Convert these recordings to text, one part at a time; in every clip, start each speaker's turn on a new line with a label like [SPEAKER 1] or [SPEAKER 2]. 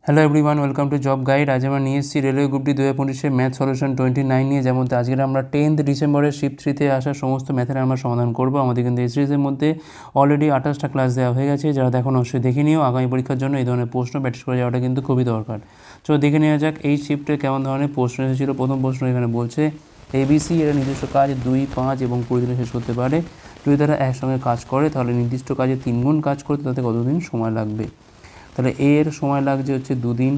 [SPEAKER 1] Hello everyone, welcome to job guide. আজ আমরা নিয়ে এসেছি railway group D 2025 math solution 29 নিয়ে, যেমন আজকে আমরা 10th ডিসেম্বরের শিফট 3-তে আসা সমস্ত ম্যাথের আমরা সমাধান করব। আমাদের কিন্তু এই সিরিজের মধ্যে অলরেডি 28টা ক্লাস দেওয়া হয়ে গেছে, যারা দেখুন অবশ্যই দেখে নিও। আগামী পরীক্ষার জন্য এই ধরনের প্রশ্ন প্র্যাকটিস করে যাওয়াটা কিন্তু খুবই দরকার। চলো দেখে নেওয়া যাক এই শিফটে কেমন ধরনের প্রশ্ন এসেছিলো। প্রথম প্রশ্ন এখানে বলছে ABC এর নিজস্ব কাজ 2, 5 এবং 20 দিনে শেষ করতে পারে। যদি তারা একসঙ্গে কাজ করে তাহলে নির্দিষ্ট কাজে 3 গুণ কাজ করতে তাতে কতদিন সময় লাগবে? তাহলে A এর সময় লাগছে হচ্ছে 2 দিন,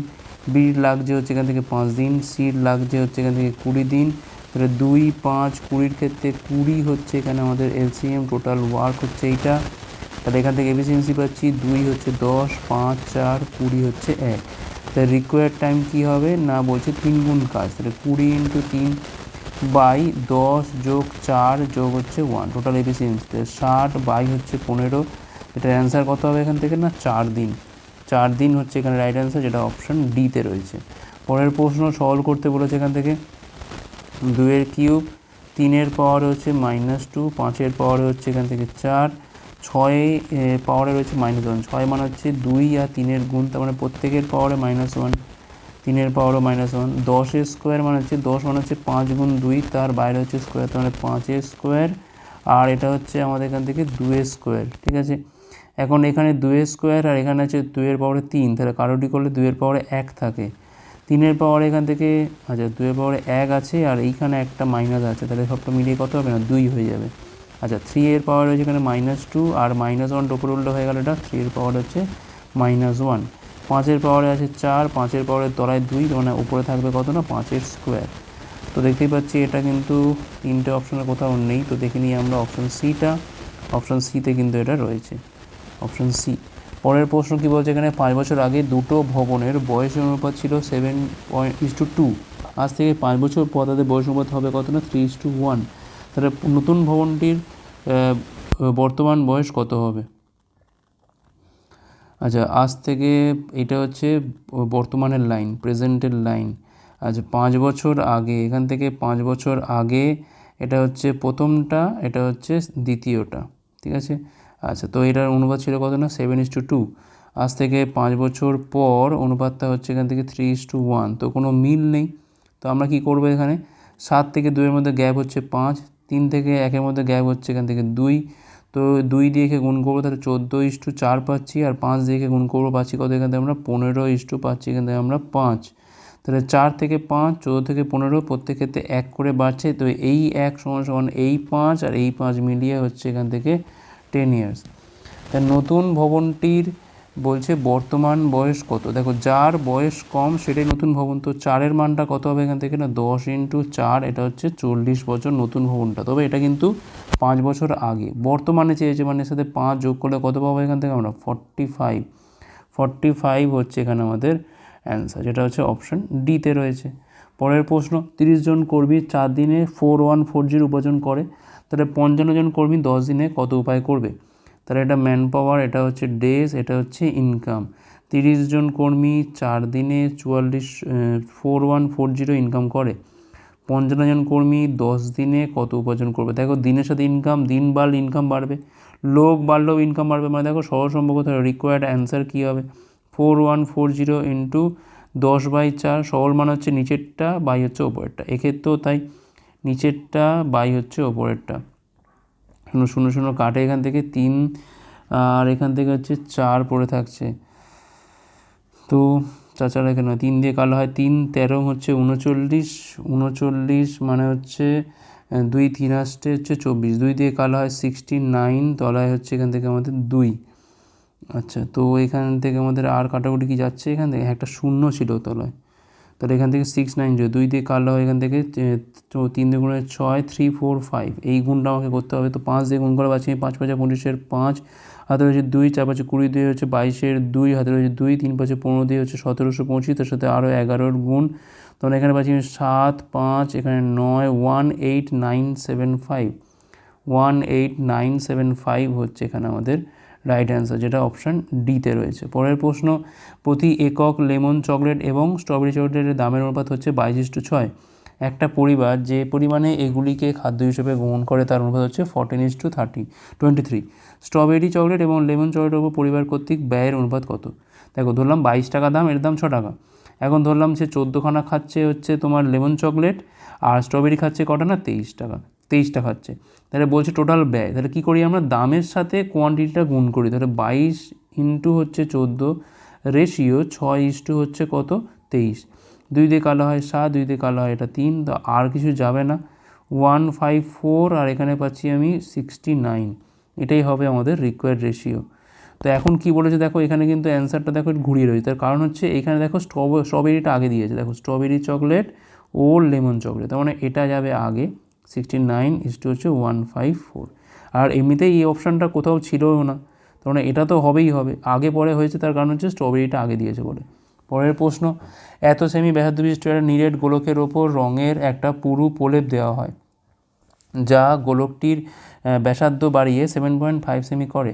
[SPEAKER 1] বির লাগছে হচ্ছে এখান থেকে 5 দিন, সির লাগছে হচ্ছে এখান থেকে 20 দিন। তাহলে 2, 5, 20 ক্ষেত্রে 20 হচ্ছে এখানে আমাদের এলসিএম, টোটাল ওয়ার্ক হচ্ছে এইটা। তাহলে এখান থেকে এফিসিয়েন্সি পাচ্ছি 2 হচ্ছে 10, 5, 4, 20 হচ্ছে 1। তাহলে রিকোয়ার্ড টাইম কী হবে না, বলছে 3 গুণ কাজ। তাহলে 20 × 3 বাই 10 যোগ 4 যোগ হচ্ছে 1, টোটাল এফিসিয়েন্সি 60 বাই হচ্ছে 15। এটার অ্যান্সার কত হবে এখান থেকে না 4 দিন। 4 দিন হচ্ছে এখানে রাইট অ্যান্সার, যেটা অপশান ডিতে রয়েছে। পরের প্রশ্ন সলভ করতে বলেছে এখান থেকে 2 এর কিউব, 3 এর পাওয়ার হচ্ছে -2, 5 এর পাওয়ার হচ্ছে এখান থেকে 4, 6 পাওয়ারে রয়েছে -1। 6 মানে হচ্ছে 2 আর 3 এর গুণ, তার মানে প্রত্যেকের পাওয়ারে -1, 3 এর পাওয়ারও -1। 10 এর স্কোয়ার মানে হচ্ছে 10 মানে হচ্ছে 5 গুণ 2, তার বাইরে হচ্ছে স্কোয়ার, তার মানে 5 এর স্কোয়ার। আর এটা হচ্ছে আমাদের এখান থেকে 2 এর স্কোয়ার, ঠিক আছে। এখন এখানে 2 এর স্কোয়ার আর এখানে আছে 2 এর পাওয়ারে 3, তাহলে কারোটি করলে 2 এর পাওয়ারে 1 থাকে। 3 এর পাওয়ারে এখান থেকে 2 এর পাওয়ারে 1 আছে আর এইখানে একটা মাইনাস আছে, তাহলে সবটা মিলিয়ে কত হবে না 2 হয়ে যাবে। 3 এর পাওয়ার হচ্ছে এখানে -2 আর -1 ওপরে উল্টো হয়ে গেল, এটা 3 এর পাওয়ার হচ্ছে -1। 5 এর পাওয়ারে আছে 4, 5 এর পাওয়ারের তলায় 2, মানে উপরে থাকবে কত না 5 এর স্কোয়ার। তো দেখতেই পাচ্ছি এটা কিন্তু 3টে অপশানের কোথাও নেই, তো দেখে নিই আমরা অপশান সিটা। অপশান সিতে কিন্তু এটা রয়েছে, অপশান সি। পরের প্রশ্ন কী বলছে এখানে, 5 বছর আগে দুটো ভবনের বয়সের অনুপাত ছিল 7:2। আজ থেকে 5 বছর পর তাদের বয়স অনুপাত হবে কত না 3:1। তাহলে নতুন ভবনটির বর্তমান বয়স কত হবে? আজ থেকে এটা হচ্ছে বর্তমানের লাইন, প্রেজেন্টের লাইন। 5 বছর আগে, এখান থেকে 5 বছর আগে এটা হচ্ছে প্রথমটা, এটা হচ্ছে দ্বিতীয়টা, ঠিক আছে। তো এটার অনুপাত ছিল কত না 7:2। আজ থেকে 5 বছর পর অনুপাতটা হচ্ছে এখান থেকে 3:1, তো কোনো মিল নেই। তো আমরা কি করবো এখানে, 7 থেকে 2 এর মধ্যে গ্যাপ হচ্ছে 5, 3 থেকে 1-এর মধ্যে গ্যাপ হচ্ছে এখান থেকে 2, তো 2 দিয়ে গুণ করবো, তাহলে 14:4 পাচ্ছি। আর 5 দিয়ে গুণ করবো পাচ্ছি কত এখান থেকে আমরা 15 পাচ্ছি এখান থেকে আমরা 5। তাহলে 4 থেকে 5, 14 থেকে 15, প্রত্যেক ক্ষেত্রে 1 করে বাড়ছে। তো এই 1 সমান এই 5 আর এই 5 মিলিয়ে হচ্ছে এখান থেকে 10 ইয়ার্স। তাই নতুন ভবনটির বলছে বর্তমান বয়স কত। দেখো যার বয়স কম সেটাই নতুন ভবন, তো 4-এর মানটা কত হবে এখান থেকে না 10 × 4, এটা হচ্ছে 40 বছর নতুন ভবনটা। তবে এটা কিন্তু 5 বছর আগে। বর্তমানে চেয়েছে মানে এর সাথে 5 যোগ করলে কত পাবো এখান থেকে আমরা 45 হচ্ছে এখানে আমাদের অ্যান্সার, যেটা হচ্ছে অপশান ডিতে রয়েছে। পরের প্রশ্ন, 30 জন কর্মী 4 দিনে 4140 উপার্জন করে, তাহলে 55 জন কর্মী 10 দিনে কত উপায় করবে? তাহলে এটা ম্যান পাওয়ার, এটা হচ্ছে ডেজ, এটা হচ্ছে ইনকাম। 30 জন কর্মী 4 দিনে 4140 ইনকাম করে, 55 জন কর্মী 10 দিনে কত উপার্জন করবে? দেখো দিনের সাথে ইনকাম, দিন বাড়লে ইনকাম বাড়বে, লোক বাড়লেও ইনকাম বাড়বে, মানে দেখো সহজ সম্পর্ক। তাহলে রিকোয়ার্ড অ্যান্সার কী হবে 4140 × 10/4, সরল মান হচ্ছে নিচেরটা বাই হচ্ছে ওপরেরটা, এক্ষেত্রেও তাই, নিচেরটা বাই হচ্ছে ওপরেরটা। 0 কাটে এখান থেকে 3 আর এখান থেকে হচ্ছে 4 পড়ে থাকছে, তো 4 এখানে 3 দিয়ে কালো হয় 3, 13 হচ্ছে 39 মানে হচ্ছে 2, 3 আসতে হচ্ছে 24, 2 দিয়ে কালো হয় 69, তলায় হচ্ছে এখান থেকে আমাদের 2। তো এখান থেকে আমাদের আর কাটাকুটি কি যাচ্ছে, এখান থেকে একটা শূন্য ছিল তলায়, তাহলে এখান থেকে 69 যায়, 2 দিয়ে কালো হয় এখান থেকে 3 দিয়ে গুণে 6, 3, 4, 5, এই গুণটা আমাকে করতে হবে। তো 5 দিয়ে গুণ করে পাচ্ছি 5 5 25-এর 5, হাতে রয়েছে 2, 4 5 20 দিয়ে হচ্ছে 22-এর 2, হাতে রয়েছে 2, 3 5 15 দিয়ে হচ্ছে 1725, তার সাথে আরও 11-এর গুণ, তখন এখানে পাচ্ছি 7, 5, এখানে 9, 18975, 18975 হচ্ছে এখানে আমাদের রাইট অ্যান্সার, যেটা অপশান ডিতে রয়েছে। পরের প্রশ্ন, প্রতি একক লেমন চকলেট এবং স্ট্রবেরি চকলেটের দামের অনুপাত হচ্ছে 22:6। একটা পরিবার যে পরিমাণে এগুলিকে খাদ্য হিসেবে গ্রহণ করে তার অনুপাত হচ্ছে 14:23। স্ট্রবেরি চকলেট এবং লেমন চকলেটের উপর পরিবার কর্তৃক ব্যয়ের অনুপাত কত? দেখো ধরলাম 22 টাকা দাম, এর দাম 6 টাকা। এখন ধরলাম সে 14খানা খাচ্ছে হচ্ছে তোমার লেমন চকলেট, আর স্ট্রবেরি খাচ্ছে কটা না 23 টাকা, 23টা খাচ্ছে। তাহলে বলছে টোটাল ব্যয়, তাহলে কী করি আমরা, দামের সাথে কোয়ান্টিটিটা গুণ করি। তাহলে 22 ইন্টু হচ্ছে 14 রেশিও 6 হচ্ছে কত 23, 2 দিয়ে কালো হয় 7, 2 দিয়ে কালো হয় এটা 3, তো আর কিছু যাবে না, 154, আর এখানে পাচ্ছি আমি 69। এটাই হবে আমাদের রিকোয়ার্ড রেশিও। তো এখন কি বলেছে দেখো, এখানে কিন্তু অ্যান্সারটা দেখো ঘুরিয়ে রয়েছে। তার কারণ হচ্ছে এখানে দেখো স্ট্রবেরিটা আগে দিয়েছে, দেখো স্ট্রবেরি চকলেট ও লেমন চকলেট, তার মানে এটা যাবে আগে, 69 হচ্ছে 154। আর এমনিতেই এই অপশানটা কোথাও ছিলও না, তার মানে এটা তো হবেই হবে, আগে পরে হয়েছে, তার কারণ হচ্ছে স্ট্রবেরিটা আগে দিয়েছে বলে। পরের প্রশ্ন, এত সেমি ব্যাসার্ধ বিশিষ্ট একটা নিরেট গোলকের ওপর রঙের একটা পুরু প্রলেপ দেওয়া হয়, যা গোলকটির ব্যাসার্ধ বাড়িয়ে 7.5 সেমি করে।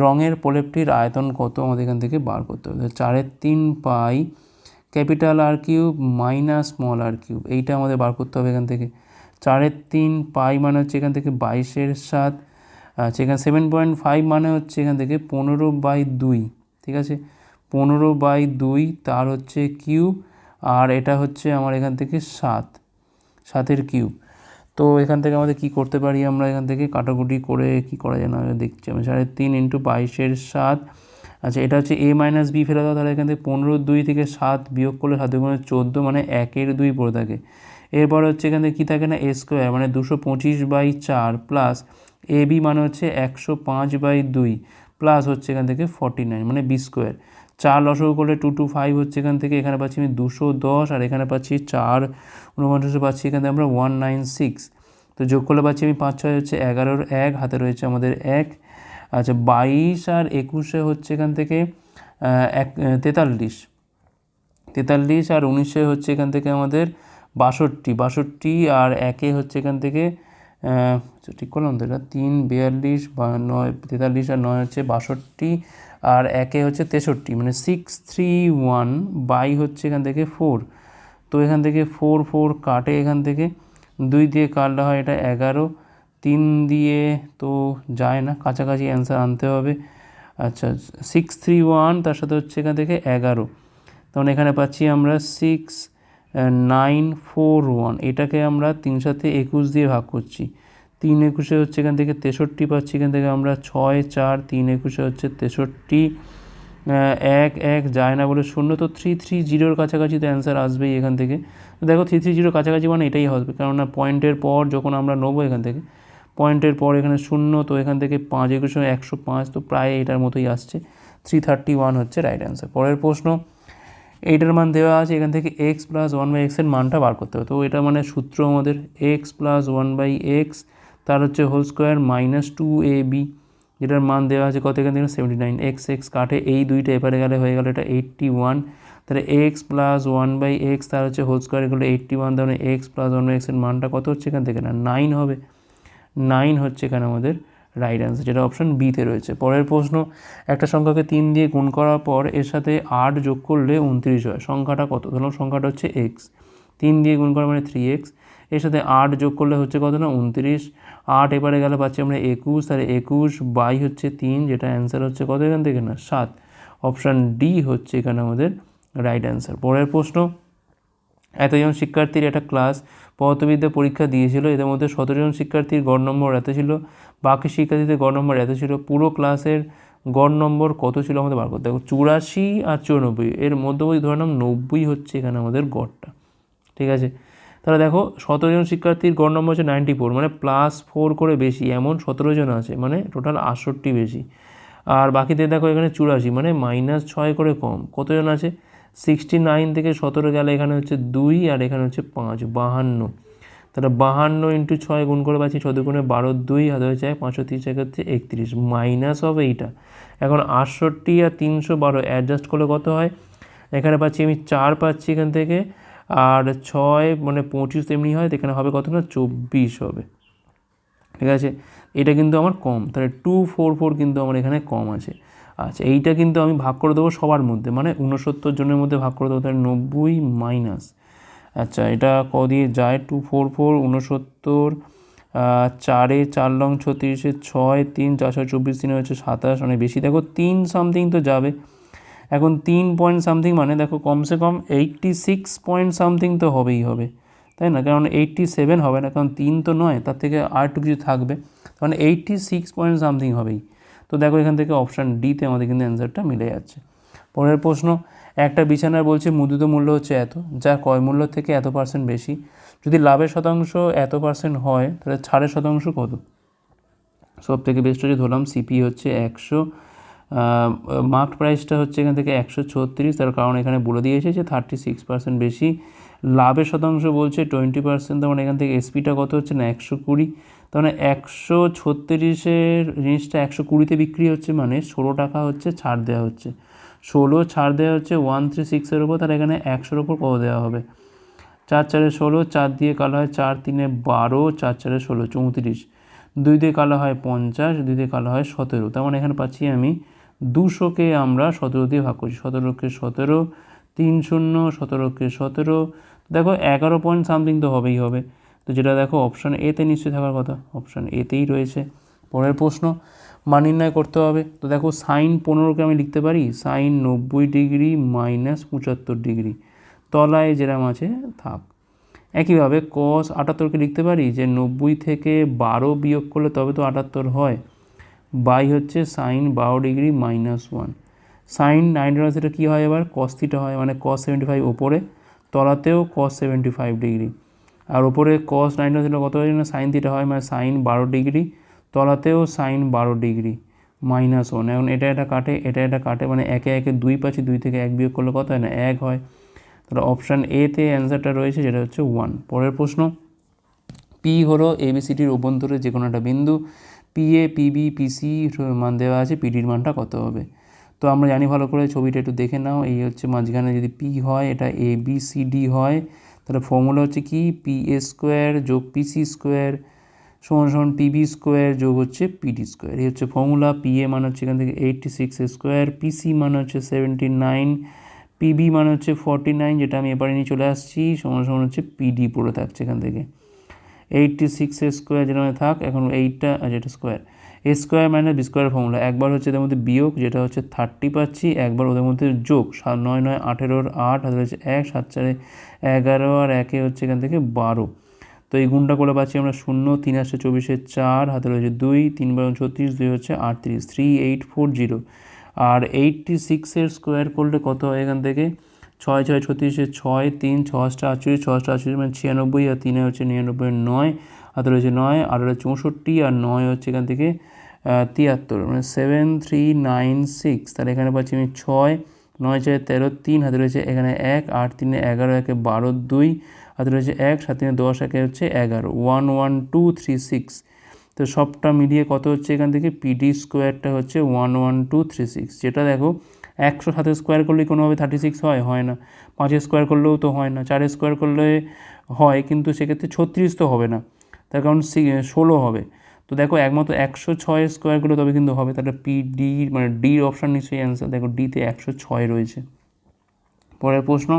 [SPEAKER 1] রঙের প্রলেপটির আয়তন কত, আমাদের এখান থেকে বার করতে হবে। 4/3 pi capital R cube minus small R cube, এইটা আমাদের বার করতে হবে এখান থেকে। 4/3 পাই মানে হচ্ছে এখান থেকে 22/7, আচ্ছা এখানে 7.5 মানে হচ্ছে এখান থেকে 15/2, ঠিক আছে, 15/2 তার হচ্ছে কিউব, আর এটা হচ্ছে আমার এখান থেকে 7 কিউব। তো এখান থেকে আমাদের কি করতে পারি, আমরা এখান থেকে কাটাকুটি করে কি করা যায় না দেখছি আমি, 3.5 ইন্টু 22/7, আচ্ছা এটা হচ্ছে a মাইনাস বি ফেলে দাও, তাহলে এখান থেকে 15/2 থেকে 7 বিয়োগ করলে 7 গুণে 14, মানে 1/2 পড়ে থাকে। এরপর হচ্ছে এখান থেকে কী থাকে না, a স্কোয়ার মানে 225/4 প্লাস এ বি মানে হচ্ছে 105/2 প্লাস হচ্ছে এখান থেকে 49 মানে বি স্কোয়ার। 4 লসগু করলে 225 হচ্ছে এখান থেকে, এখানে পাচ্ছি আমি 210, আর এখানে পাচ্ছি 4 49 পাচ্ছি এখান থেকে আমরা 196। তো যোগ করলে পাচ্ছি আমি 5 6 হচ্ছে 11, 1 হাতে রয়েছে আমাদের 1। আচ্ছা 22 আর 21 হচ্ছে এখান থেকে 43 আর 19 হচ্ছে এখান থেকে আমাদের 62 আর 1 হচ্ছে এখান থেকে ঠিক করলাম তো, এটা 3 42 বা 9 43 আর 9 হচ্ছে 62, আর 1 হচ্ছে 63, মানে 631 বাই হচ্ছে এখান থেকে 4। তো এখান থেকে 4 কাটে, এখান থেকে 2 দিয়ে কাটলে হয় এটা 11, 3 দিয়ে তো যায় না, কাছাকাছি অ্যান্সার আনতে হবে। আচ্ছা 631 তার সাথে হচ্ছে এখান থেকে 11, তখন এখানে পাচ্ছি আমরা 6941, এটাকে আমরা 3 সাথে 21 দিয়ে ভাগ করছি, 3 21 হচ্ছে এখান থেকে 63 পাচ্ছি, এখান থেকে আমরা 6 4 3 21 হচ্ছে 63, 1 যায় না বলে 0, তো 330 কাছাকাছি তো অ্যান্সার আসবেই এখান থেকে। তো দেখো 330 কাছাকাছি মানে এটাই হবে, কেননা পয়েন্টের পর যখন আমরা নেবো এখান থেকে, পয়েন্টের পর এখানে 0, তো এখান থেকে 5 21 105, তো প্রায় এটার মতোই আসছে, 331 হচ্ছে রাইট অ্যান্সার। পরের প্রশ্ন, এইটার মান দেওয়া আছে, এখান থেকে x প্লাস 1/x এর মানটা বার করতে হবে। তো এটা মানে সূত্র আমাদের x প্লাস 1/x তার হচ্ছে হোল স্কোয়ার মাইনাস 2ab, যেটার মান দেওয়া আছে কত, এখান থেকে 79, x কাটে, এই দুইটা এপারে গেলে হয়ে গেল এটা 81, তাহলে x প্লাস 1/x তার হচ্ছে হোল স্কোয়ার এগুলো 81, তাহলে x প্লাস 1/x এর মানটা কত হচ্ছে এখান থেকে, না 9 হবে, 9 হচ্ছে এখানে আমাদের রাইট অ্যান্সার, যেটা অপশন বিতে রয়েছে। পরের প্রশ্ন, একটা সংখ্যাকে 3 দিয়ে গুণ করার পর এর সাথে 8 যোগ করলে 29 হয়, সংখ্যাটা কত, ধরলাম সংখ্যাটা হচ্ছে x, 3 দিয়ে গুণ করা মানে 3x, এর সাথে 8 যোগ করলে হচ্ছে কত না 29, 8 এবারে গেলে পাচ্ছি আমরা 21, তাহলে 21 বাই হচ্ছে 3, যেটা অ্যান্সার হচ্ছে কত এখান থেকে না 7, অপশান ডি হচ্ছে এখানে আমাদের রাইট অ্যান্সার। পরের প্রশ্ন, এতজন শিক্ষার্থীর একটা ক্লাস পদার্থবিদ্যা পরীক্ষা দিয়েছিল, এদের মধ্যে 17 জন শিক্ষার্থীর গড় নম্বর এত ছিল, বাকি শিক্ষার্থীদের গড় নম্বর এত ছিল, পুরো ক্লাসের গড় নম্বর কত ছিল আমাদের বার করতে হবে। 84 আর 94 এর মধ্যবর্তী ধরে নাম 90 হচ্ছে এখানে আমাদের গড়টা, ঠিক আছে। তাহলে দেখো 17 জন শিক্ষার্থীর গড় নম্বর হচ্ছে 94, মানে +4 করে বেশি, এমন 17 জন আছে, মানে টোটাল 68 বেশি। আর বাকিদের দেখো এখানে 84, মানে -6 করে কম, কতজন আছে 69 থেকে 17 গেলে এখানে হচ্ছে 2 আর এখানে হচ্ছে 5, 52, তাহলে 52 ইন্টু 6 গুণ করে পাচ্ছি 6 গুণে 12, 2 হাতে হয়ে যায় 530 হচ্ছে 31, মাইনাস হবে এইটা। এখন 68 আর 312 অ্যাডজাস্ট করলে কত হয়, এখানে পাচ্ছি আমি 4 পাচ্ছি এখান থেকে, আর 6 মানে 25 তেমনি হয়, তো এখানে হবে কত না 24 হবে, ঠিক আছে। এটা কিন্তু আমার কম, তাহলে 244 কিন্তু আমার এখানে কম আছে। আচ্ছা এইটা কিন্তু আমি ভাগ করে দেবো সবার মধ্যে, মানে 69 জনের মধ্যে ভাগ করে দেবো, তাহলে 90 মাইনাস, আচ্ছা এটা ক দিয়ে যায় 244, 69, 4 4 লং 36, 6 3 424, 3 হচ্ছে 27, অনেক বেশি, দেখো 3 সামথিং তো যাবে, এখন 3 পয়েন্ট সামথিং মানে দেখো কমসে কম 86 পয়েন্ট সামথিং তো হবেই হবে, তাই না? কারণ 87 হবে না, কারণ 3 তো নয়, তার থেকে আর একটু কিছু থাকবে, কারণ 86 পয়েন্ট সামথিং হবেই। তো দেখো এখান থেকে অপশান ডিতে আমাদের কিন্তু অ্যান্সারটা মিলে যাচ্ছে। পরের প্রশ্ন, একটা বিছানার বলছে মুদ্রিত মূল্য হচ্ছে এত, যা ক্রয় মূল্য থেকে এত % বেশি। যদি লাভের শতাংশ এত % হয় তাহলে ছাড়ের শতাংশ কত? সব থেকে বেস্ট হচ্ছে ধরলাম সিপি হচ্ছে 100, মার্ক প্রাইসটা হচ্ছে এখান থেকে 136, তার কারণ এখানে বলে দিয়েছে যে 36% বেশি। লাভের শতাংশ বলছে 20%, তার মানে এখান থেকে এসপিটা কত হচ্ছে না 120, তার মানে 136-এর জিনিসটা 120-তে বিক্রি হচ্ছে, মানে 16 টাকা হচ্ছে ছাড় দেওয়া হচ্ছে। 16 ছাড় দেওয়া হচ্ছে 136-এর ওপর, তার এখানে 100-র ওপর কত দেওয়া হবে? 4 4 16, 4 দিয়ে কালো হয় 4 3 12, 4 4 16 34, 2 দিয়ে কালো হয় 50, 2 দিয়ে কালো হয় 17, তার মানে এখানে পাচ্ছি আমি 200-কে আমরা 17 দিয়ে ভাগ করছি, 17কে 17, 3 0, 17কে 17, দেখো 11 পয়েন্ট সামথিং তো হবেই হবে। তো যেটা দেখো অপশান এতে নিশ্চয়ই থাকার কথা, অপশান এতেই রয়েছে। পরের প্রশ্ন, মান নির্ণয় করতে হবে। তো দেখো সাইন 15কে আমি লিখতে পারি সাইন 90 ডিগ্রি মাইনাস 75 ডিগ্রি, তলায় যেরকম আছে থাক। একইভাবে কস 78কে লিখতে পারি যে 90 থেকে 12 বিয়োগ করলে তবে তো 78 হয়, বাই হচ্ছে সাইন 12 ডিগ্রি মাইনাস 1। সাইন 90 সেটা কী হয় এবার কস থিটা হয়, মানে কস 75 ওপরে, তলাতেও কস 75 ডিগ্রি, আর ওপরে কস 90 সেটা কত হয় না সাইন থিটা হয়, মানে সাইন 12 ডিগ্রি, তলাতেও সাইন 12 ডিগ্রি মাইনাস 1। এখন এটা কাটে, এটা কাটে, মানে একে একে 2 পাচ্ছি, 2 থেকে 1 বিয়োগ করলে কত হয় না 1 হয়। তাহলে অপশান এতে অ্যান্সারটা রয়েছে, যেটা হচ্ছে 1। পরের প্রশ্ন, পি হলো এবিসিটির অভ্যন্তরে যে কোনো একটা বিন্দু, পিএ পিবি পিসি মান দেওয়া আছে, পিডির মানটা কত হবে? তো আমরা জানি ভালো করে, ছবিটা একটু দেখে নাও। এই হচ্ছে মাঝখানে যদি পি হয়, এটা এ বি সি ডি হয়, তাহলে ফর্মুলা হচ্ছে কি পি এ স্কোয়ার যোগ পিসি স্কোয়ার সমান সমান পিবি স্কোয়ার যোগ হচ্ছে পিডি স্কোয়ার। এই হচ্ছে ফর্মুলা। পি এ মান হচ্ছে এখান থেকে 86 স্কোয়ার, পিসি মান হচ্ছে 79, পিবি মান হচ্ছে 49, যেটা আমি এবারে নিয়ে চলে আসছি, সমান সমান হচ্ছে পিডি পড়ে থাকছে এখান থেকে 86 স্কোয়ার, যেটা থাক। এখন এইটা যেটা square, A square minus B square formula, একবার হচ্ছে এদের মধ্যে বিয়োগ, যেটা হচ্ছে 30 পাচ্ছি, একবার ওদের মধ্যে যোগ, 9 9 18, 8 হাতে হচ্ছে 1, 7 4 11, আর 1 হচ্ছে এখান থেকে 12। তো এই গুণটা করে পাচ্ছি আমরা 0, 3 আসছে 24, 4 হাতে রয়েছে 2, 3 বার 36, 2 হচ্ছে 38, 3840। আর 86-এর স্কোয়ার করলে কত হয় এখান থেকে 6 6 36, 6 3 6 48, 6 48 মানে 96, আর 3 হচ্ছে 99, 9 হাতে রয়েছে 9, আর 64, আর 9 হচ্ছে এখান থেকে 73, মানে 7396। তাহলে এখানে পাচ্ছি আমি 6, 9 4 13, 3 হাতে রয়েছে এখানে 1, 8 3 11, 1 12, 2 হাতে রয়েছে 1, 7 3 10, 1 হচ্ছে 11, 11236। তো সবটা মিলিয়ে কত হচ্ছে এখান থেকে পিডি স্কোয়ারটা হচ্ছে 11236, যেটা দেখো 100 সাথে স্কোয়ার করলে কোনোভাবে 36 হয় না, 5 স্কোয়ার করলেও তো হয় না, 4 স্কোয়ার করলে হয়, কিন্তু সেক্ষেত্রে 36 তো হবে না, তার কারণ 16 হবে। তো দেখো একমাত্র 106 স্কোয়ার করলে তবে কিন্তু হবে, তাহলে পিডি মানে ডির অপশান নিশ্চয়ই অ্যান্সার, দেখো ডিতে 106 রয়েছে। পরের প্রশ্ন,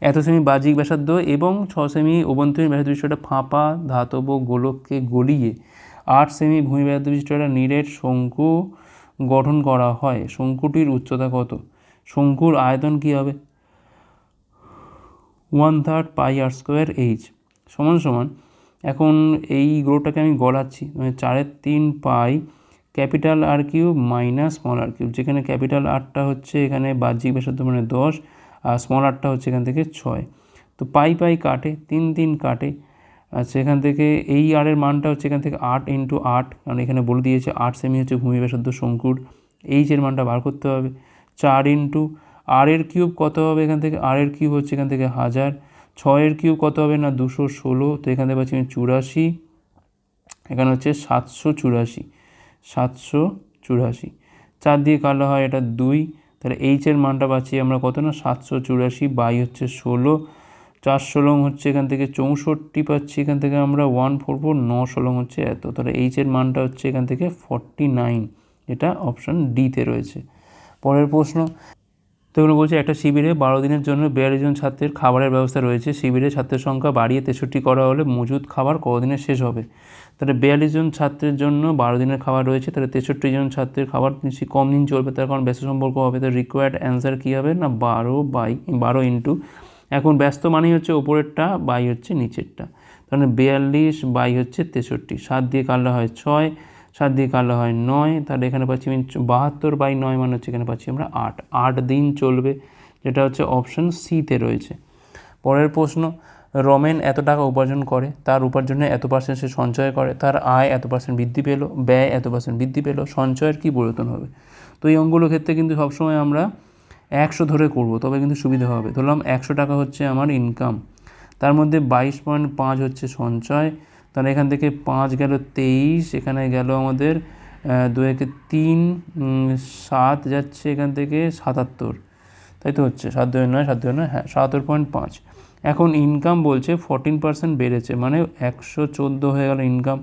[SPEAKER 1] এত সেমি বাহ্যিক ব্যাসার্ধ এবং 6 সেমি অভ্যন্তরীণ ব্যাসার্ধ বিশিষ্ট একটা ফাঁপা ধাতব গোলককে গলিয়ে 8 সেমি ভূমি ব্যাসার্ধ বিশিষ্ট একটা নিরেট শঙ্কু গঠন করা হয়, শঙ্কুটির উচ্চতা কত? শঙ্কুর আয়তন কী হবে? 1/3 পাই আর স্কোয়ার এইচ সমান সমান, এখন এই গ্রহটাকে আমি গড়াচ্ছি, মানে 4/3 pi capital R cube minus small R cube, যেখানে ক্যাপিটাল আরটা হচ্ছে এখানে বাহ্যিক ব্যাসার্ধ মানে 10, আর স্মল আরটা হচ্ছে এখান থেকে 6। তো পাই পাই কাটে, 3 3 কাটে, আচ্ছা এখান থেকে এই আরের মানটা হচ্ছে এখান থেকে 8 × 8, কারণ এখানে বলে দিয়েছে 8 সেমি হচ্ছে ভূমি ব্যাসার্ধ শঙ্কুর, এইচের মানটা বার করতে হবে। 4 × আর এর কিউব কত হবে এখান থেকে, আর এর কিউব হচ্ছে এখান থেকে 1000, 6 এর কিউব কত হবে না 216, তো এখান থেকে পাচ্ছি আমি 84, এখানে হচ্ছে 784, 784, 4 দিয়ে কালো হয় এটা 2, তাহলে এইচের মানটা পাচ্ছি আমরা কত না 784, বাই হচ্ছে 16, 4 16 হচ্ছে এখান থেকে 64 পাচ্ছি, এখান থেকে আমরা 144, 9 16 হচ্ছে এত, তাহলে এইচের মানটা হচ্ছে এখান থেকে 49, এটা অপশান ডিতে রয়েছে। পরের প্রশ্ন, তো এগুলো বলছে একটা শিবিরে 12 দিনের জন্য 42 জন ছাত্রের খাবারের ব্যবস্থা রয়েছে। শিবিরে ছাত্রের সংখ্যা বাড়িয়ে 63 করা হলে মজুদ খাবার কতদিনে শেষ হবে? তাহলে 42 জন ছাত্রের জন্য 12 দিনের খাবার রয়েছে, তাহলে 63 জন ছাত্রের খাবার নিশ্চয়ই কম দিন চলবে, তার কারণ ব্যস্ত সম্পর্ক হবে। তো রিকোয়ার্ড অ্যান্সার কী হবে না 12 ইন্টু, এখন ব্যস্ত মানেই হচ্ছে ওপরেরটা বাই হচ্ছে নিচেরটা, তাহলে 42 বাই হচ্ছে 63, 7 দিয়ে কাটলে হয় 6, 7 দিয়ে কাটলে হয় 9, তাহলে এখানে পাচ্ছি আমি 72 বাই 9 মানে হচ্ছে এখানে পাচ্ছি আমরা 8 দিন চলবে, যেটা হচ্ছে অপশন সিতে রয়েছে। পরের প্রশ্ন, রমেন এত টাকা উপার্জন করে, তার উপার্জনে এত % সে সঞ্চয় করে, তার আয় এত % বৃদ্ধি পেল, ব্যয় এত % বৃদ্ধি পেল, সঞ্চয়ের কী পরিবর্তন হবে? তো এই অঙ্কগুলোর ক্ষেত্রে কিন্তু সবসময় আমরা 100 ধরে করব, তবে কিন্তু সুবিধা হবে। ধরলাম 100 টাকা হচ্ছে আমার ইনকাম, তার মধ্যে 22.5 হচ্ছে সঞ্চয়, তাহলে এখান থেকে 5 গেল 23, এখানে গেল আমাদের 2 একে 3, 7 যাচ্ছে এখান থেকে 77, তাই তো হচ্ছে 7 2 9, 7 2 9, হ্যাঁ 77.5। এখন ইনকাম বলছে 14% বেড়েছে, মানে 114 হয়ে গেল ইনকাম।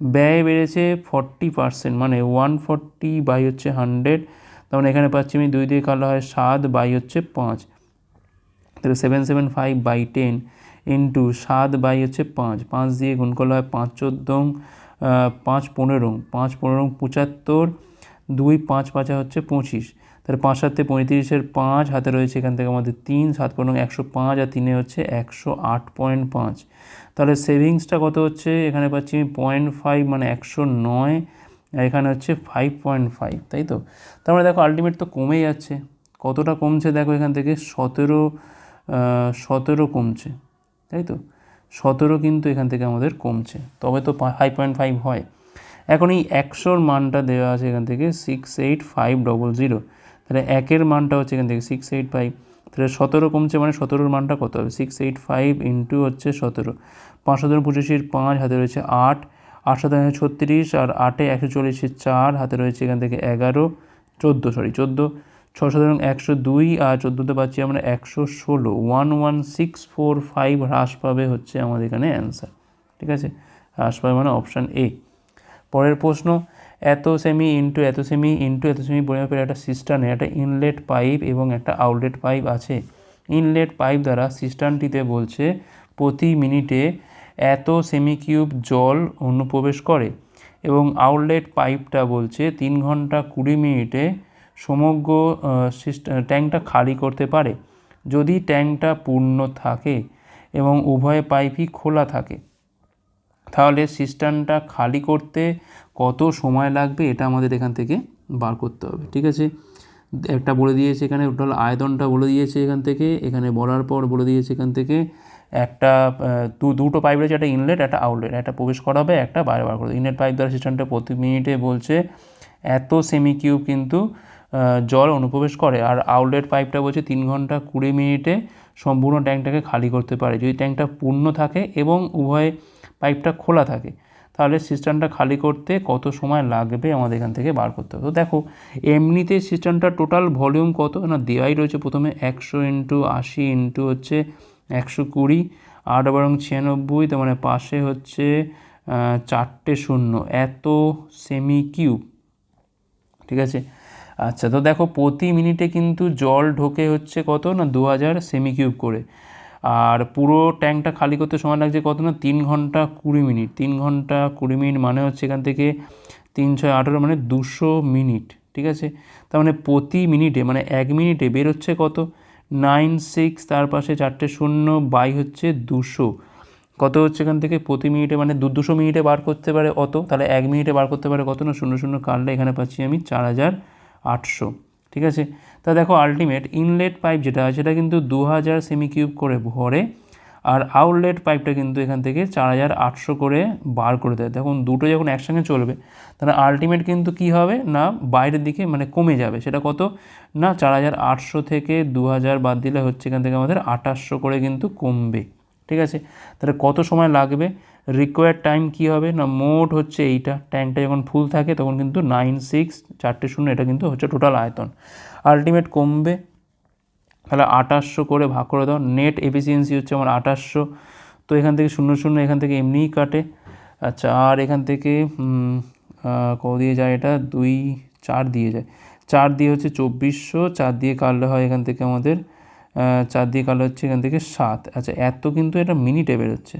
[SPEAKER 1] ব্যয় বেড়েছে 40%, মানে 140 বাই হচ্ছে 100, তখন এখানে পাচ্ছি আমি 2 দিয়ে কাটলে হয় 7 বাই হচ্ছে 5, তাহলে 775 বাই 10 ইন্টু 7 বাই হচ্ছে 5, 5 দিয়ে গুণ করলে হয় 5 14, 5 15, 5 15 75, 2 5 5 হচ্ছে 25, তাহলে 5 7 35-এর 5 হাতে রয়েছে এখান থেকে আমাদের 3, 7 15 105 আর 3 হচ্ছে 108.5, তাহলে সেভিংসটা কত হচ্ছে এখানে পাচ্ছি আমি 0.5 মানে 109, এখানে হচ্ছে 5.5, তাই তো। তারপরে দেখো আলটিমেট তো কমে যাচ্ছে, কতটা কমছে দেখো এখান থেকে 17 কমছে, তাই তো 17 কিন্তু এখান থেকে আমাদের কমছে, তবে তো 5.5 হয়। এখন এই 100-র মানটা দেওয়া আছে এখান থেকে 68500, তাহলে 1-এর মানটা হচ্ছে এখান থেকে 685, তাহলে 17 কমছে মানে 17-র মানটা কত হবে? 685 ইন্টু হচ্ছে 17, 5 17 25-এর 5 হাতে রয়েছে 8, 8 7 36, আর 8-এ 140-এর 4 হাতে রয়েছে এখান থেকে 14, 14 6 7 102, আর 14তে পাচ্ছি আমরা 116, 11645 হ্রাস পাবে হচ্ছে আমাদের এখানে অ্যান্সার, ঠিক আছে, হ্রাস পাবে মানে অপশান এ। পরের প্রশ্ন, এত সেমি ইন্টু এত সেমি ইন্টু এত সেমি পরিমাপের একটা সিস্টার্নে একটা ইনলেট পাইপ এবং একটা আউটলেট পাইপ আছে। ইনলেট পাইপ দ্বারা সিস্টার্নটিতে বলছে প্রতি মিনিটে এত সেমি কিউব জল অনুপ্রবেশ করে, এবং আউটলেট পাইপটা বলছে 3 ঘন্টা 20 মিনিটে সমগ্র ট্যাঙ্কটা খালি করতে পারে। যদি ট্যাঙ্কটা পূর্ণ থাকে এবং উভয় পাইপই খোলা থাকে, তাহলে সিস্টার্নটা খালি করতে কত সময় লাগবে এটা আমাদের এখান থেকে বার করতে হবে, ঠিক আছে। একটা বলে দিয়েছে এখানে টোটাল আয়তনটা বলে দিয়েছে এখান থেকে, এখানে বলার পর বলে দিয়েছে এখান থেকে একটা দুটো পাইপ রয়েছে, একটা ইনলেট একটা আউটলেট, একটা প্রবেশ করাবে একটা বাইরে বার করবে। ইনলেট পাইপ দ্বারা সিস্টেমটা প্রতি মিনিটে বলছে এত সেমি কিউব কিন্তু জল অনুপ্রবেশ করে, আর আউটলেট পাইপটা বলছে 3 ঘন্টা 20 মিনিটে সম্পূর্ণ ট্যাঙ্কটাকে খালি করতে পারে। যদি ট্যাঙ্কটা পূর্ণ থাকে এবং উভয় পাইপটা খোলা থাকে, তাহলে সিস্টেমটা খালি করতে কত সময় লাগবে আমাদের এখান থেকে বার করতে হবে। তো দেখো এমনিতে সিস্টেমটা টোটাল ভলিউম কত না দেওয়াই রয়েছে, প্রথমে 100 ইন্টু 80 ইন্টু হচ্ছে 120, 8 বারং 96, তার মানে পাশে হচ্ছে 4টে শূন্য, এত সেমি কিউব, ঠিক আছে। আচ্ছা, তো দেখো প্রতি মিনিটে কিন্তু জল ঢোকে হচ্ছে কত না 2000 সেমি কিউব করে, আর পুরো ট্যাঙ্কটা খালি করতে সময় লাগছে কত না 3 ঘন্টা 20 মিনিট। 3 ঘন্টা 20 মিনিট মানে হচ্ছে এখান থেকে 3 6 18 মানে 200 মিনিট, ঠিক আছে। তার মানে প্রতি মিনিটে মানে 1 মিনিটে বের হচ্ছে কত 96, তার পাশে 4টে শূন্য বাই হচ্ছে 200, কত হচ্ছে এখান থেকে প্রতি মিনিটে মানে 200 মিনিটে বার করতে পারে অত, তাহলে 1 মিনিটে বার করতে পারে কত না 0 0 কাটলে এখানে পাচ্ছি আমি 4800, ঠিক আছে। তা দেখো আলটিমেট ইনলেট পাইপ যেটা আছে সেটা কিন্তু 2000 সেমি কিউব করে ভরে, আর আউটলেট পাইপটা কিন্তু এখান থেকে 4800 করে বার করে দেয়। দেখুন দুটো যখন একসঙ্গে চলবে তাহলে আলটিমেট কিন্তু কি হবে না বাইরের দিকে মানে কমে যাবে, সেটা কত না 4800 থেকে 2000 বাদ দিলে হচ্ছে এখান থেকে আমাদের 2800 করে কিন্তু কমবে, ঠিক আছে। তাহলে কত সময় লাগবে, রিকোয়ার্ড টাইম কি হবে না মোট হচ্ছে এইটা, ট্যাঙ্কটা যখন ফুল থাকে তখন কিন্তু 96 4টে শূন্য, এটা কিন্তু হচ্ছে টোটাল আয়তন, আলটিমেট কমবে, তাহলে 2800 করে ভাগ করে দাও, নেট এফিসিয়েন্সি হচ্ছে আমার 2800, তো এখান থেকে 0 0 এখান থেকে এমনিই কাটে। আচ্ছা, আর এখান থেকে কত দিয়ে যায় এটা 2 4 দিয়ে যায়, 4 দিয়ে হচ্ছে 2400, 4 দিয়ে কাটলে হয় এখান থেকে আমাদের 4 দিয়ে কাটলে হচ্ছে এখান থেকে 7। আচ্ছা, এত কিন্তু এটা মিনিটে বেরোচ্ছে,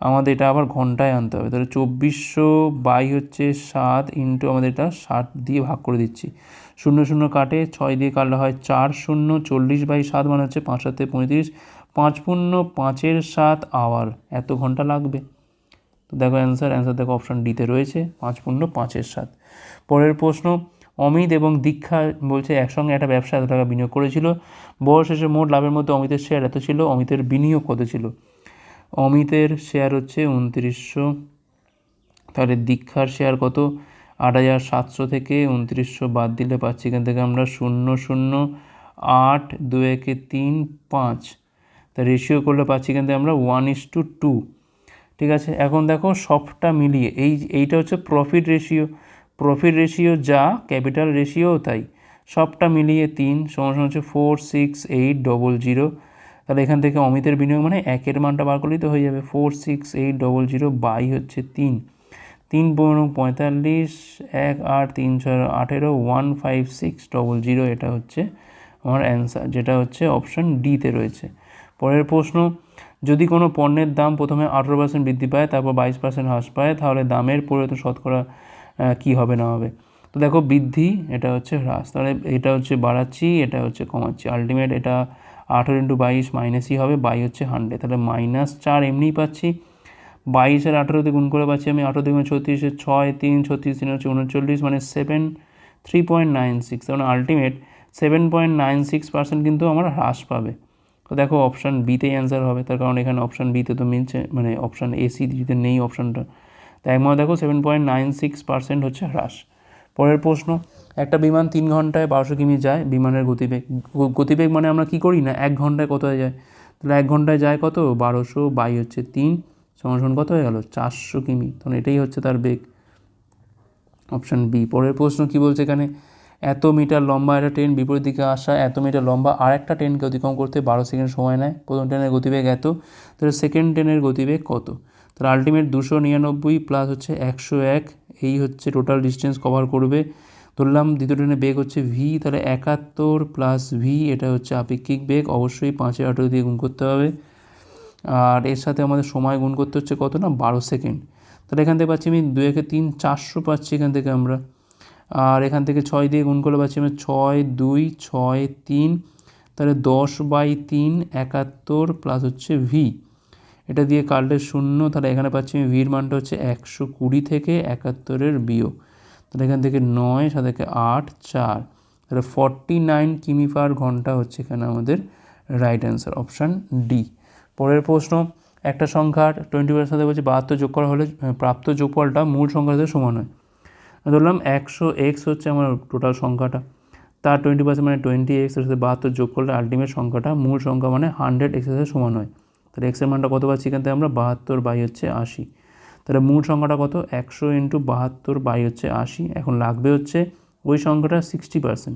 [SPEAKER 1] আমাদের এটা আবার ঘন্টায় আনতে হবে। তাহলে 2400 বাই হচ্ছে 7 ইন্টু আমাদের এটা 60 দিয়ে ভাগ করে দিচ্ছি, 0 0 কাটে, 6 দিয়ে কাটলে হয় 4 0, 40/7 মানে হচ্ছে 5 7 35, 5 পূর্ণ 5-এর 7 আওয়ার, এত ঘন্টা লাগবে। তো দেখো অ্যান্সার দেখো অপশান ডিতে রয়েছে, 5 পূর্ণ 5-এর 7। পরের প্রশ্ন, অমিত এবং দীক্ষা বলছে একসঙ্গে একটা ব্যবসা এত টাকা বিনিয়োগ করেছিল, বছর শেষে মোট লাভের মধ্যে অমিতের শেয়ার এত ছিল, অমিতের বিনিয়োগ কত ছিল? অমিতের শেয়ার হচ্ছে 2900, তাহলে দীক্ষার শেয়ার কত? 8700 থেকে 2900 বাদ দিলে পাচ্ছি এখান থেকে আমরা 0 0 8 2 1 3 5, তা রেশিও করলে পাচ্ছি এখান থেকে আমরা 1:2। ঠিক আছে, এখন দেখো সবটা মিলিয়ে এইটা হচ্ছে প্রফিট রেশিও যা ক্যাপিটাল রেশিও তাই, সবটা মিলিয়ে 3 সমান হচ্ছে 46800। তাহলে এখান থেকে অমিতের বিনিয়োগ মানে 1-এর মানটা বার করলেই তো হয়ে যাবে, 46800 বাই হচ্ছে 3, 3 পনেরো 45, 1 8 3 6 18, 15600, এটা হচ্ছে আমার অ্যান্সার, যেটা হচ্ছে অপশান ডিতে রয়েছে। পরের প্রশ্ন, যদি কোনো পণ্যের দাম প্রথমে 18% বৃদ্ধি পায় তারপর 22% হ্রাস পায়, তাহলে দামের পরিবর্তন শতকরা কী হবে না হবে? তো দেখো বৃদ্ধি, এটা হচ্ছে হ্রাস, তাহলে এটা হচ্ছে বাড়াচ্ছি, এটা হচ্ছে কমাচ্ছি, আলটিমেট এটা 18 × 22 মাইনাসই হবে, বাই হচ্ছে 100, তাহলে -4 এমনিই পাচ্ছি, 22 আর 18 দিয়ে গুণ করে পাচ্ছি আমি 18 দুগুণে 36, 6 3 36 3 হচ্ছে 39, মানে 3.96, মানে আলটিমেট 7.96% কিন্তু আমার হ্রাস পাবে। তো দেখো অপশান বিতেই অ্যান্সার হবে, তার কারণ এখানে অপশান বিতে তো মিলছে, মানে অপশান এসি ডিতে নেই অপশানটা, তাই একমাত্র দেখো 7.96% হচ্ছে হ্রাস। পরের প্রশ্ন, একটা বিমান 3 ঘন্টায় 1200 কিমি যায়, বিমানের গতিবেগ মানে আমরা কি করি না 1 ঘন্টায় কোথায় যায়, তাহলে 1 ঘন্টায় যায় কত 1200 বাই হচ্ছে 3 সমান কত হয়ে গেল 400 কিমি, তখন এটাই হচ্ছে তার বেগ, অপশান বি। পরের প্রশ্ন কি বলছে এখানে, এত মিটার লম্বা একটা ট্রেন বিপরীত দিকে আসা এত মিটার লম্বা আর একটা ট্রেনকে অতিক্রম করতে 12 সেকেন্ড সময় নেয়, প্রথম ট্রেনের গতিবেগ এত, তাহলে সেকেন্ড ট্রেনের গতিবেগ কত? তাহলে আলটিমেট 299 প্লাস হচ্ছে 101, এই হচ্ছে টোটাল ডিস্টেন্স কভার করবে। ধরলাম দ্বিতীয় ট্রেনের বেগ হচ্ছে ভি, তাহলে 71 প্লাস ভি, এটা হচ্ছে আপেক্ষিক বেগ, অবশ্যই 5-18 দিয়ে গুণ করতে হবে, আর এর সাথে আমাদের সময় গুণ করতে হচ্ছে কত না 12 সেকেন্ড। তাহলে এখান থেকে পাচ্ছি আমি 2 × 3 400 পাচ্ছি এখান থেকে আমরা, আর এখান থেকে 6 দিয়ে গুণ করলে পাচ্ছি আমরা 6 2 6 3, তাহলে 10/3 71 প্লাস হচ্ছে ভি, এটা দিয়ে কাটলে 0, তাহলে এখানে পাচ্ছি আমি ভির মানটা হচ্ছে 120 থেকে 71-এর বিয়োগ, তাহলে এখান থেকে 9 সাথে 8 4, তাহলে 49 কিমি/ঘন্টা হচ্ছে এখানে আমাদের রাইট অ্যান্সার, অপশান ডি। পরের প্রশ্ন, একটা সংখ্যার 20% সাথে বলছে 72 যোগ করা হলে প্রাপ্ত যোগফলটা মূল সংখ্যার সাথে সমান হয়। ধরলাম 100x হচ্ছে আমার টোটাল সংখ্যাটা, তার 20% মানে 20x, এর সাথে 72 যোগ করলে আলটিমেট সংখ্যাটা মূল সংখ্যা মানে 100x এর সাথে সমান হয়। তাহলে এক্সের মানটা কত পাচ্ছি এখান থেকে আমরা 72 বাই হচ্ছে 80, তাহলে মূল সংখ্যাটা কত 100 × 72 বাই হচ্ছে 80, এখন লাগবে হচ্ছে ওই সংখ্যাটা 60%,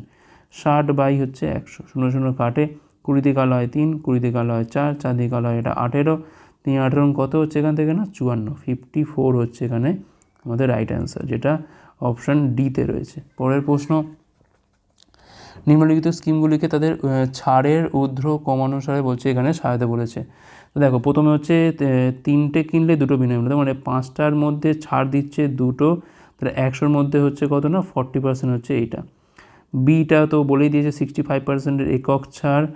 [SPEAKER 1] 60 বাই হচ্ছে 100, 0 0 কাটে, 20 দিয়ে কালো হয় 3, 20 দিয়ে কালো হয় 4, 4 দিয়ে কালো হয় এটা 18, 3 18 কত হচ্ছে এখান থেকে না 54, 54 হচ্ছে এখানে আমাদের রাইট অ্যান্সার, যেটা অপশান ডিতে রয়েছে। পরের প্রশ্ন, নিম্নলিখিত স্কিমগুলিকে তাদের ছাড়ের ঊর্ধ্ব কম অনুসারে বলছে এখানে সাজাতে বলেছে। তো দেখো প্রথমে হচ্ছে 3টে কিনলে 2টো বিনিয়োগ, মানে 5টার মধ্যে ছাড় দিচ্ছে 2টো, তাহলে 100-র মধ্যে হচ্ছে কত না 40% হচ্ছে এইটা। বিটা তো বলেই দিয়েছে 65%-এর একক ছাড়,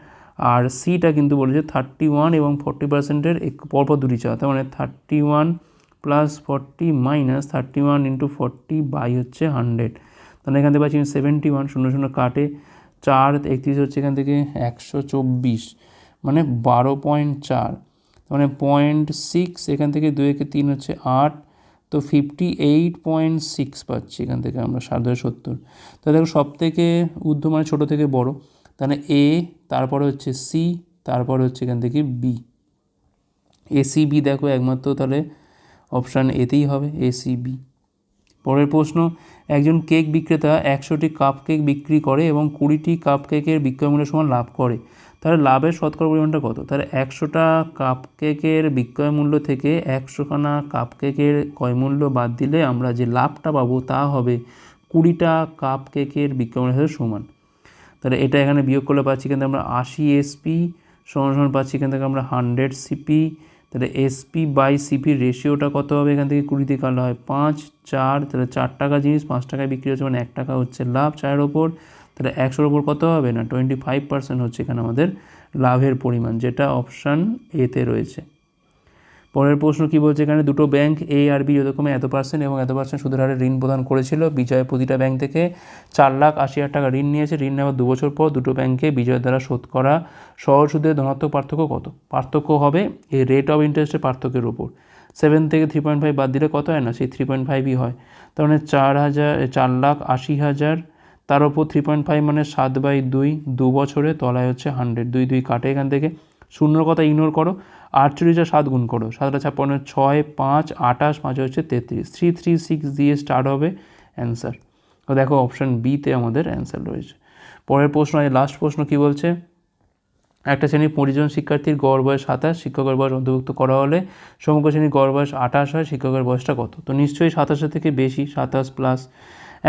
[SPEAKER 1] আর সিটা কিন্তু বলেছে 31 এবং 40%-এর পরপর দুটি ছাড়, তার মানে 31 প্লাস 40 মাইনাস 31 × 40 বাই হচ্ছে 100, তাহলে এখান থেকে পাচ্ছি 71, 0 0 কাটে, 4 31 হচ্ছে এখান থেকে 124, মানে 12.4, মানে 0.6, এখান থেকে 2 × 3 হচ্ছে 8, তো 58.6 পাচ্ছি এখান থেকে আমরা 7/70। তো দেখো সব থেকে ঊর্ধ্ব মানে ছোটো থেকে বড়, তাহলে এ, তারপরে হচ্ছে সি, তারপরে হচ্ছে এখান থেকে বি, এসিবি দেখো একমাত্র তাহলে অপশান এতেই হবে এসিবি। পরের প্রশ্ন, একজন কেক বিক্রেতা 100টি কাপ কেক বিক্রি করে এবং 20টি কাপ কেকের বিক্রয় মূল্যের সমান লাভ করে, তাহলে লাভের শতকরা পরিমাণটা কত? তাহলে 100টা কাপ কেকের বিক্রয় মূল্য থেকে 100খানা কাপ কেকের ক্রয় মূল্য বাদ দিলে আমরা যে লাভটা পাবো তা হবে 20টা কাপ কেকের বিজ্ঞাপনের সাথে সমান। তাহলে এটা এখানে বিয়োগ করলে পাচ্ছি এখান থেকে আমরা 80 এসপি সমান পাচ্ছি এখান থেকে আমরা 100 সিপি। তাহলে এসপি বাই সিপির রেশিওটা কত হবে এখান থেকে 20 দিয়ে কাটলে হয় 5, 4, তাহলে 4 টাকা জিনিস 5 টাকায় বিক্রি হচ্ছে মানে 1 টাকা হচ্ছে লাভ 4-এর ওপর। তাহলে 100-এর ওপর কত হবে না 25% হচ্ছে এখানে আমাদের লাভের পরিমাণ, যেটা অপশান এতে রয়েছে। পরের প্রশ্ন কি বলছে এখানে, দুটো ব্যাংক এ আর বি যথাক্রমে এত % এবং এত % সুদের হারে ঋণ প্রদান করেছিল। বিজয় প্রতিটা ব্যাংক থেকে 4,80,000 টাকা ঋণ নিয়েছে। ঋণ নেওয়ার 2 বছর পর দুটো ব্যাংকে বিজয়ের দ্বারা শোধ করা সহজ সুদের ধনাত্মক পার্থক্য কত? পার্থক্য হবে এই রেট অফ ইন্টারেস্টের পার্থক্যের উপর। 7 থেকে 3.5 বাদ দিলে কত হয় না, সেই 3.5ই হয়। তার মানে 4,80,000 তার ওপর 3.5 মানে 7/2, 2 বছরে, তলায় হচ্ছে 100, 2 2 কাটে এখান থেকে, শূন্যর কথা ইগনোর করো। 48 7 গুণ করো, 7-56, 6, 5, 28, 5 হচ্ছে 33, 336 দিয়ে স্টার্ট হবে অ্যান্সার। তো দেখো অপশান বিতে আমাদের অ্যান্সার রয়েছে। পরের প্রশ্ন, লাস্ট প্রশ্ন কি বলছে, একটা শ্রেণীর 25 জন শিক্ষার্থীর গড় বয়স 27, শিক্ষকের বয়স অন্তর্ভুক্ত করা হলে সমগ্র শ্রেণীর গড় বয়স 28 হয়, শিক্ষকের বয়সটা কত? তো নিশ্চয়ই 27-এর থেকে বেশি, 27 প্লাস।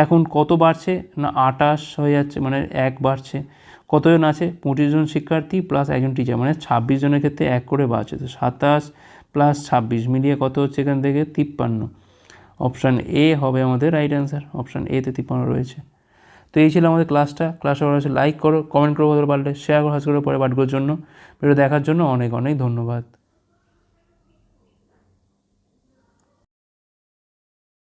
[SPEAKER 1] এখন কত বাড়ছে না 28 হয়ে যাচ্ছে মানে 1 বাড়ছে। কতজন আছে 25 জন শিক্ষার্থী প্লাস একজন টিচার মানে 26 জনের ক্ষেত্রে 1 করে বাড়ছে। তো 27 প্লাস 26 মিলিয়ে কত হচ্ছে এখান থেকে 53। অপশান এ হবে আমাদের রাইট অ্যান্সার, অপশান এতে 53 রয়েছে। তো এই ছিল আমাদের ক্লাসটা ভালো হচ্ছে লাইক করো, কমেন্ট করো, ভালো পারলে শেয়ার করো, পরে পাঠগুলোর জন্য। ভিডিও দেখার জন্য অনেক অনেক ধন্যবাদ।